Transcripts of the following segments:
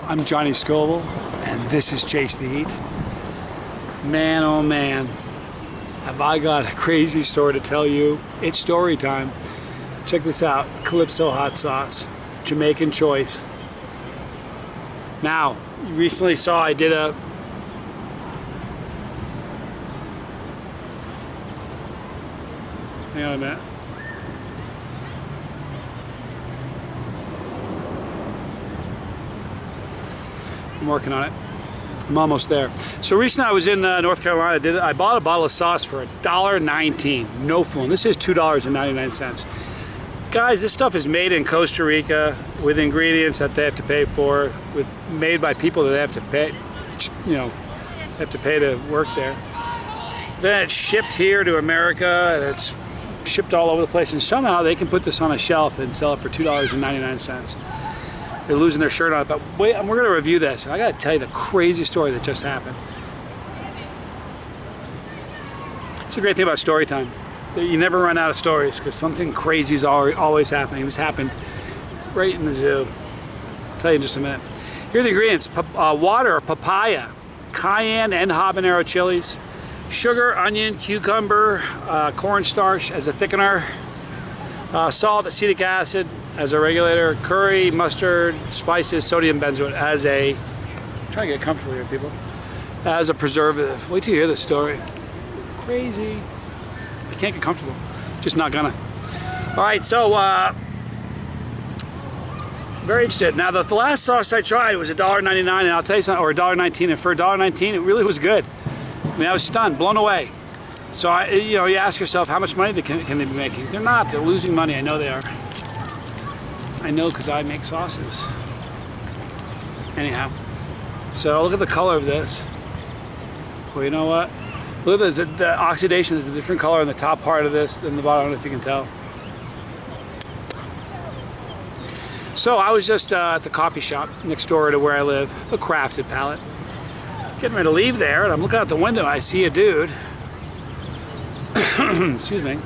I'm Johnny Scoville, and this is Chase the Heat. Man, oh man, have I got a crazy story to tell you. It's story time. Check this out, Calypso hot sauce, Jamaican choice. Now, you recently saw I did a hang on a minute. I'm working on it. I'm almost there. So recently I was in North Carolina. I bought a bottle of sauce for $1.19. No fooling. This is $2.99. Guys, this stuff is made in Costa Rica with ingredients that they have to pay for, made by people that they have to pay, have to pay to work there. Then it's shipped here to America, and it's shipped all over the place. And somehow they can put this on a shelf and sell it for $2.99. They're losing their shirt on it, but wait, we're going to review this, and I got to tell you the crazy story that just happened. It's the great thing about story time. You never run out of stories because something crazy is always happening. This happened right in the zoo. I'll tell you in just a minute. Here are the ingredients. Water, papaya, cayenne and habanero chilies, sugar, onion, cucumber, cornstarch as a thickener, salt, acetic acid as a regulator, curry, mustard, spices, sodium benzoate as a, I'm trying to get comfortable here, people, as a preservative. Wait till you hear this story. Crazy. I can't get comfortable. Just not gonna. All right, so very interested. Now the last sauce I tried was $1.99, and I'll tell you something, or $1.19, and for $1.19 it really was good. I mean, I was stunned, blown away. So you ask yourself, how much money can they be making? They're not. They're losing money. I know they are. I know because I make sauces. Anyhow, so look at the color of this. Well, you know what? Look at this. The oxidation is a different color in the top part of this than the bottom. I don't know if you can tell. So I was just at the coffee shop next door to where I live, the Crafted palette. Getting ready to leave there, and I'm looking out the window. And I see a dude. Excuse me.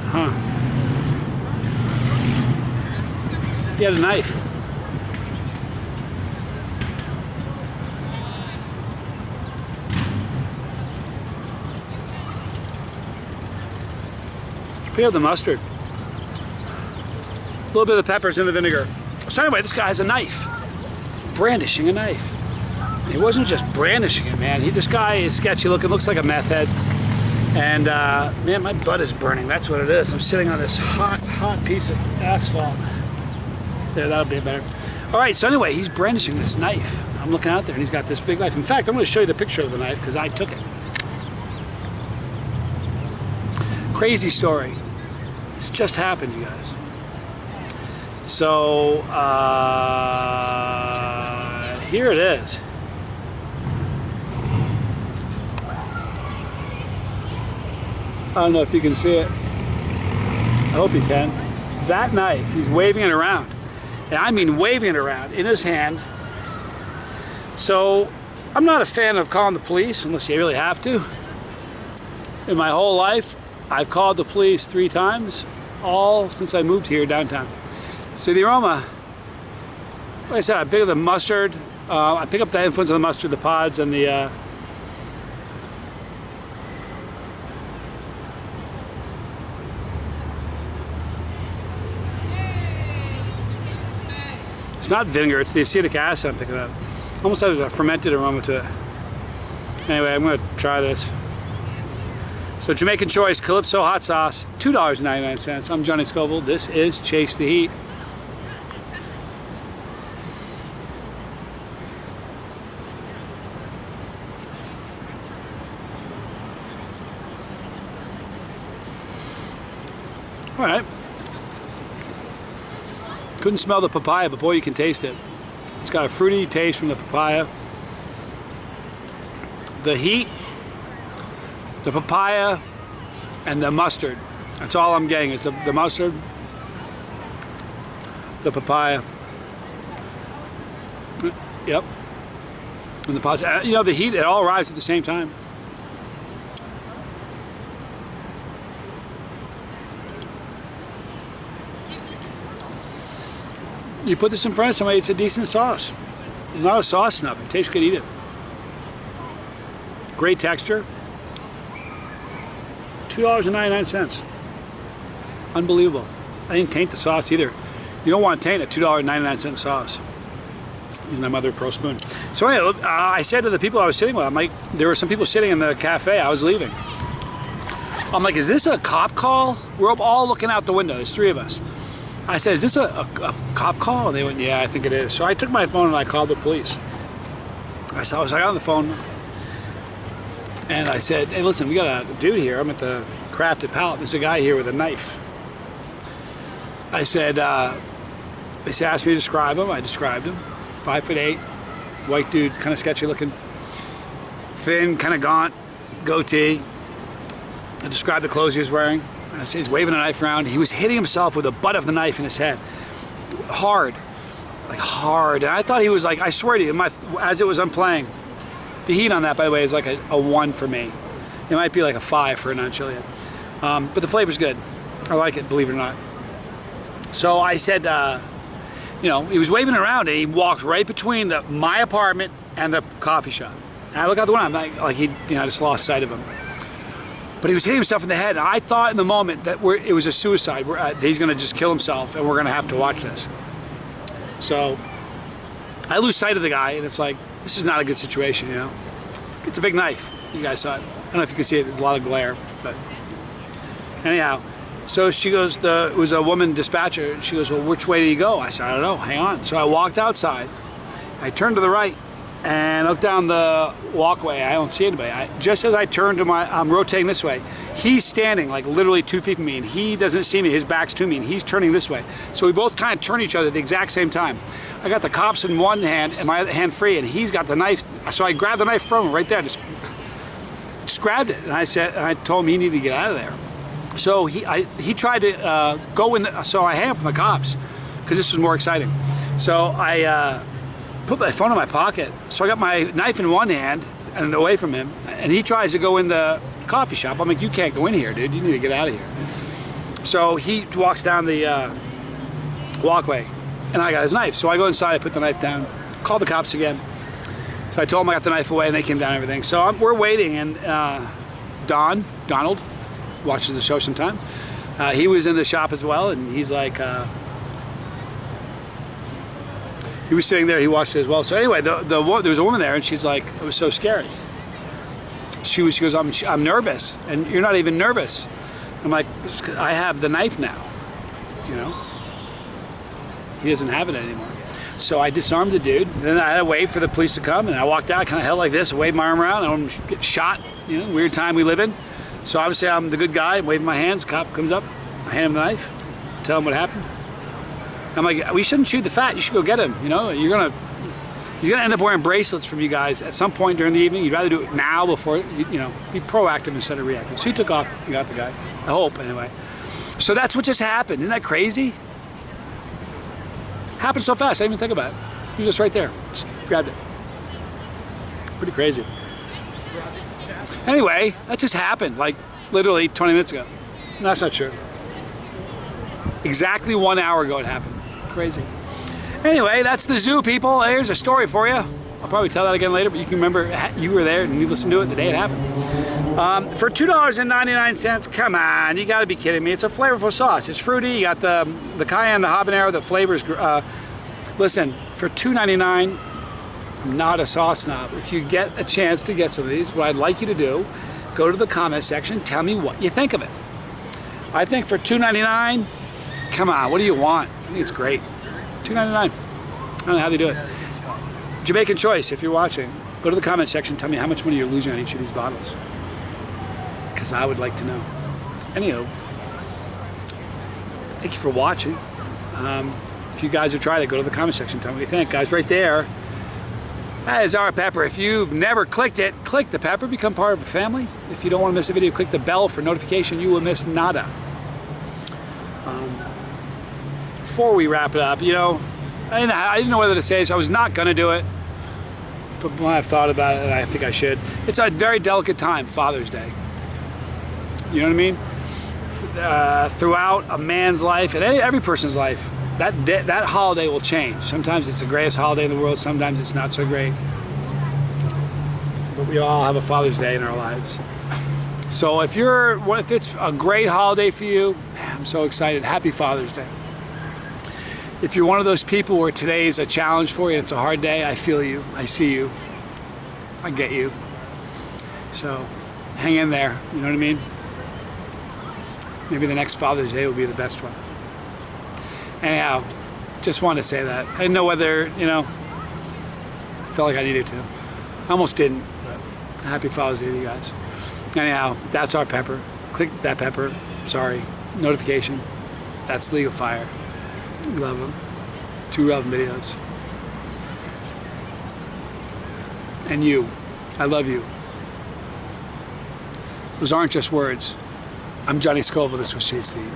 Huh. He had a knife. We have the mustard. A little bit of the peppers in the vinegar. So anyway, this guy has a knife. Brandishing a knife. He wasn't just brandishing it, man. This guy is sketchy looking, looks like a meth head. And man, my butt is burning. That's what it is. I'm sitting on this hot piece of asphalt. There, that'll be better. All right, so anyway, he's brandishing this knife. I'm looking out there, and he's got this big knife. In fact, I'm going to show you the picture of the knife because I took it. Crazy story. It's just happened, you guys. So here it is. I don't know if you can see it. I hope you can. That knife, he's waving it around. And I mean waving it around in his hand. So I'm not a fan of calling the police unless you really have to. In my whole life, I've called the police 3 times, all since I moved here downtown. So the aroma, like I said, I pick up the mustard. I pick up the influence of the mustard, the pods, and the it's not vinegar, it's the acetic acid I'm picking up. Almost has a fermented aroma to it. Anyway, I'm going to try this. So Jamaican choice, Calypso hot sauce, $2.99. I'm Johnny Scoville. This is Chase the Heat. All right. Couldn't smell the papaya, but boy, you can taste it. It's got a fruity taste from the papaya. The heat, the papaya, and the mustard. That's all I'm getting is the mustard, the papaya. Yep. And the pasta. You know, the heat, it all arrives at the same time. You put this in front of somebody, it's a decent sauce. Not a sauce snub. It tastes good, eat it. Great texture. $2.99. Unbelievable. I didn't taint the sauce either. You don't want to taint a $2.99 sauce. Using my Mother Pro spoon. So anyway, I said to the people I was sitting with, I'm like, there were some people sitting in the cafe. I was leaving. I'm like, is this a cop call? We're all looking out the window. There's 3 of us. I said, is this a cop call? And they went, yeah, I think it is. So I took my phone and I called the police. I was on the phone and I said, hey, listen, we got a dude here. I'm at the Crafted Pallet. There's a guy here with a knife. I said, they asked me to describe him. I described him. 5'8", white dude, kind of sketchy looking, thin, kind of gaunt, goatee. I described the clothes he was wearing. I said he's waving a knife around. He was hitting himself with the butt of the knife in his head, hard, like hard. And I thought he was like, I swear to you, as it was unplaying, the heat on that, by the way, is like a 1 for me. It might be like a 5 for a non-Chilean, but the flavor's good. I like it, believe it or not. So I said, you know, he was waving around and he walked right between my apartment and the coffee shop. And I look out the window, I'm like he, you know, I just lost sight of him. But he was hitting himself in the head. And I thought in the moment that it was a suicide. He's going to just kill himself and we're going to have to watch this. So I lose sight of the guy and it's like, this is not a good situation, you know. It's a big knife. You guys saw it. I don't know if you can see it. There's a lot of glare. But anyhow. So she goes, it was a woman dispatcher. She goes, well, which way did he go? I said, I don't know, hang on. So I walked outside. I turned to the right and looked down the walkway. I don't see anybody. Just as I turned to I'm rotating this way, he's standing like literally 2 feet from me and he doesn't see me. His back's to me and he's turning this way. So we both kind of turn each other at the exact same time. I got the cops in one hand and my other hand free and he's got the knife. So I grabbed the knife from him right there, just grabbed it. And I told him he needed to get out of there. So he tried to go in. So I hang up from the cops because this was more exciting. So I put my phone in my pocket. So I got my knife in one hand and away from him, and he tries to go in the coffee shop. I'm like, you can't go in here, dude. You need to get out of here. So he walks down the walkway, and I got his knife. So I go inside. I put the knife down. Call the cops again. So I told them I got the knife away, and they came down and everything. So we're waiting, and Donald. Watches the show sometime. He was in the shop as well, and he's like, he was sitting there. He watched it as well. So anyway, there was a woman there, and she's like, it was so scary. She goes, I'm nervous, and you're not even nervous. I'm like, I have the knife now. You know, he doesn't have it anymore. So I disarmed the dude. Then I had to wait for the police to come, and I walked out, kind of held like this, waved my arm around. I don't get shot. You know, weird time we live in. So obviously I'm the good guy, waving my hands, cop comes up, I hand him the knife, tell him what happened. I'm like, we shouldn't shoot the fat, you should go get him, you know, he's gonna end up wearing bracelets from you guys at some point during the evening. You'd rather do it now before, you know, be proactive instead of reactive. So he took off and got the guy, I hope anyway. So that's what just happened, isn't that crazy? Happened so fast, I didn't even think about it. He was just right there, just grabbed it. Pretty crazy. Anyway, that just happened, like literally 20 minutes ago. No, that's not true. Exactly 1 hour ago it happened. Crazy. Anyway, that's the zoo, people. Here's a story for you. I'll probably tell that again later, but you can remember you were there and you listened to it the day it happened. For $2.99, come on, you gotta be kidding me. It's a flavorful sauce. It's fruity, you got the cayenne, the habanero, the flavors. Listen, for $2.99, I'm not a sauce snob. If you get a chance to get some of these, what I'd like you to do, go to the comment section, tell me what you think of it. I think for $2.99, come on, what do you want? I think it's great. $2.99. I don't know how they do it. Jamaican choice, if you're watching, go to the comment section, tell me how much money you're losing on each of these bottles. Because I would like to know. Anywho, thank you for watching. If you guys have tried it, go to the comment section, tell me what you think. Guys, right there, that is our pepper. If you've never clicked it, click the pepper, become part of the family. If you don't want to miss a video, click the bell for notification. You will miss nada. Before we wrap it up, you know, I didn't know whether to say this. I was not going to do it, but when I've thought about it, I think I should. It's a very delicate time, Father's Day. You know what I mean? throughout a man's life and every person's life, that holiday will change. Sometimes it's the greatest holiday in the world, sometimes it's not so great. But we all have a Father's Day in our lives. So if it's a great holiday for you, I'm so excited. Happy Father's Day. If you're one of those people where today is a challenge for you and it's a hard day, I feel you. I see you. I get you. So hang in there. You know what I mean? Maybe the next Father's Day will be the best one. Anyhow, just wanted to say that. I didn't know whether, I felt like I needed to. I almost didn't, but happy Father's Day to you guys. Anyhow, that's our pepper. Click that pepper. Sorry. Notification. That's League of Fire. We love them. 2 relevant videos. And you. I love you. Those aren't just words. I'm Johnny Scoville. This was She's the